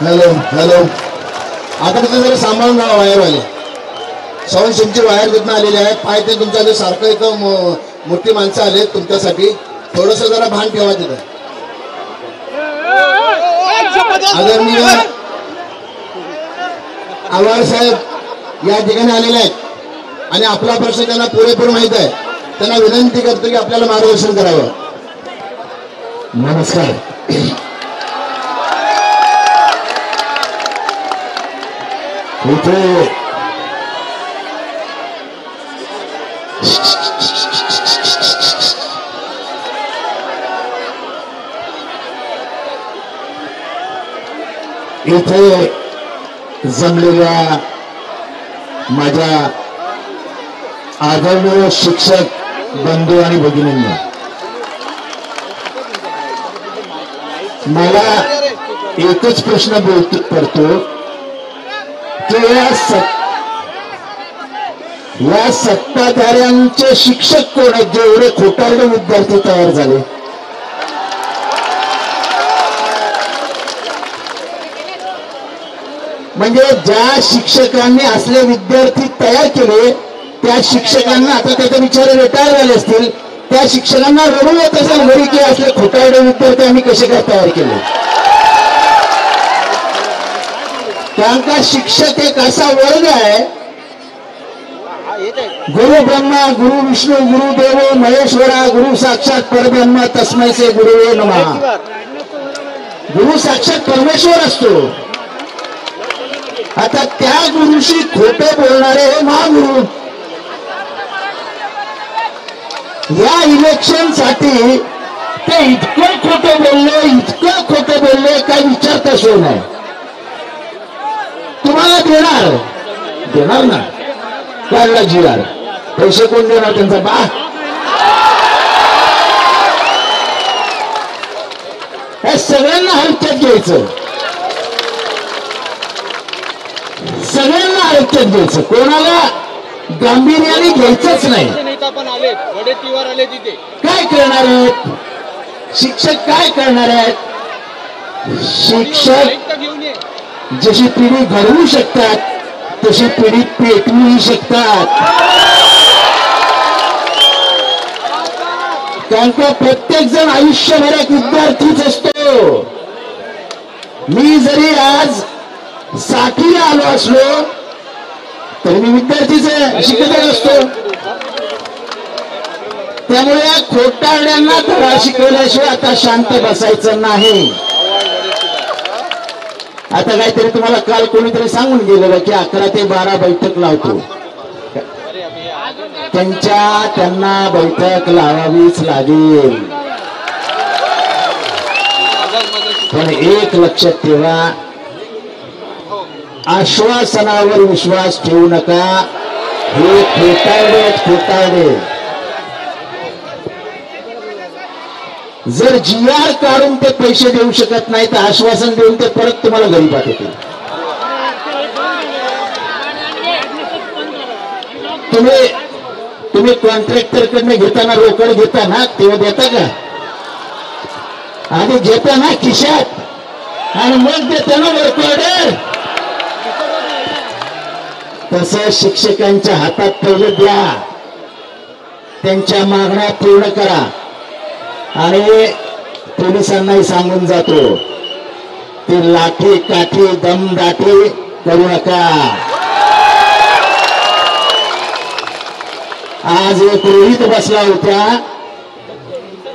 Hello hello, आता कसं जरा सांभाळून राहा. वायरवाले साऊंड सिस्टमचे वायर तिथून आलेले आहेत. पाय ते तुमच्या जे सारखं इथं मोठी माणसं आलेत तुमच्यासाठी. थोडस जरा भान ठेवा तिथं. आदरणीय आवार साहेब या ठिकाणी आलेले आहेत आणि आपला प्रश्न त्यांना पुरेपूर माहित आहे. त्यांना विनंती करतो की आपल्याला मार्गदर्शन करावं. नमस्कार. इथे जमलेल्या माझ्या आदरणीय शिक्षक बंधू आणि भगिनींना मला एकच प्रश्न पडतो की या सत्ताधाऱ्यांचे शिक्षक कोण आहेत, जेवढे खोटारडे विद्यार्थी तयार झाले. म्हणजे ज्या शिक्षकांनी असले विद्यार्थी तयार केले त्या शिक्षकांना, आता त्याचे बिचारे रिटायर झाले असतील, त्या शिक्षकांना रडू येत असेल घरी की असले खोटारडे विद्यार्थी आम्ही कसे काय तयार केले. कारण का शिक्षक एक असा वर्ग आहे, गुरु ब्रह्मा गुरु विष्णू गुरु देव महेश्वरा गुरु साक्षात परब्रह्म तस्मै से गुरुवे नमः. गुरु साक्षात परमेश्वर असतो. आता त्या गुरुशी खोटे बोलणारे हे महागुरु या इलेक्शन साठी ते इतकं खोटं बोलले काय विचारता सोय नाही. तुम्हाला देणार ना काढला जीआर, पैसे कोण देणार त्यांचा बा. हे सगळ्यांना हलक्यात घ्यायचं, कोणाला गांभीर्याने घ्यायचंच नाही. काय करणार आहेत शिक्षक, काय करणार आहेत शिक्षक? जशी पिढी घडवू शकतात तशी पिढी पेटवूही शकतात. कारण का प्रत्येक जण आयुष्यभर एक विद्यार्थीच असतो. मी जरी आज 60 आलो असलो तरी मी विद्यार्थीच शिकत असतो. त्यामुळे या खोटारड्यांना धडा शिकवल्याशिवाय आता शांत बसायचं नाही. आता काहीतरी तुम्हाला काल कोणीतरी सांगून गेलेलं की 11 ते 12 बैठक लावतो. त्यांना बैठक लावावीच लागेल. पण एक लक्षात ठेवा, आश्वासनावर विश्वास ठेवू नका. हे खोटारडे. जर जीआर काढून ते पैसे देऊ शकत नाही तर आश्वासन देऊन ते परत तुम्हाला घरी पाठवतील. तुम्ही कॉन्ट्रॅक्टर कडनं घेताना रोकड घेताना तेव्हा देता का? आधी घेताना खिशात आणि मग देताना रोकड. तसं शिक्षकांच्या हातात पहिलं द्या, त्यांच्या मागण्या पूर्ण करा. आणि पोलिसांनाही सांगून जातो ते लाठी काठी दमदाटी करू नका. आज एक रोहित बसला होता,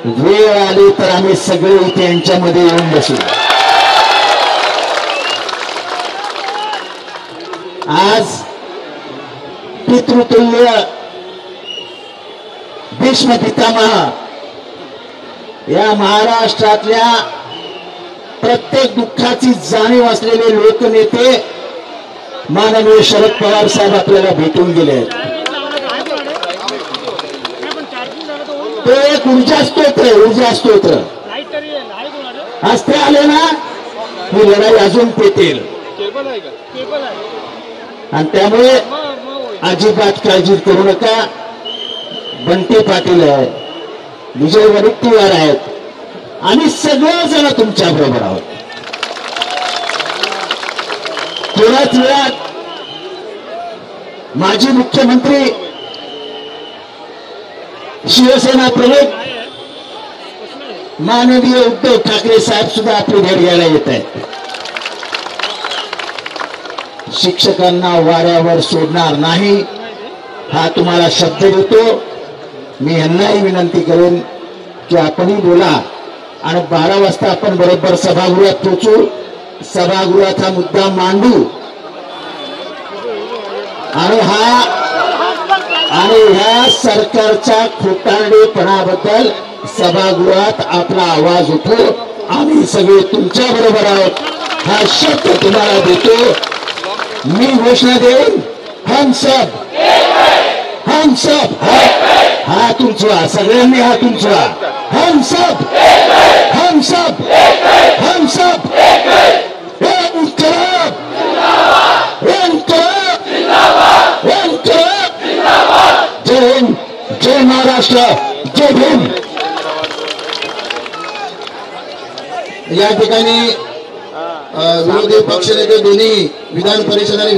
वेळ आली तर आम्ही सगळे इथे यांच्यामध्ये येऊन बसू. आज पितृतुल्य भीष्म पितामह या महाराष्ट्रातल्या प्रत्येक दुःखाची जाणीव असलेले लोकनेते माननीय शरद पवार साहेब आपल्याला भेटून गेले आहेत. तो एक ऊर्जा स्तोत्र आज ते आले ना, ही लढाई अजून पेटेल. आणि त्यामुळे अजिबात काळजी करू नका. बंटी पाटील आहे, विजय वडेट्टीवार आहेत, आम्ही सगळेजण तुमच्या बरोबर आहोत. थोड्याच वेळात माजी मुख्यमंत्री शिवसेना प्रमुख माननीय उद्धव ठाकरे साहेब सुद्धा आपली भेट घ्यायला येत आहेत. शिक्षकांना वाऱ्यावर सोडणार नाही हा तुम्हाला शब्द देतो. मी यांनाही विनंती करेन की आपणही बोला आणि 12 वाजता आपण बरोबर सभागृहात पोहोचू, सभागृहाचा मुद्दा मांडू आणि ह्या सरकारच्या खोटारडेपणाबद्दल सभागृहात आपला आवाज उठवू. आम्ही सगळे तुमच्या बरोबर आहोत हा शब्द तुम्हाला देतो. मी घोषणा देईन, हम सब हात उंचवा, सगळ्यांनी हात उंचवा. हम सब इन्कलाब, जय हिंद, जय महाराष्ट्र, जय भीम. या ठिकाणी विरोधी पक्षनेते दोन्ही विधान परिषद आणि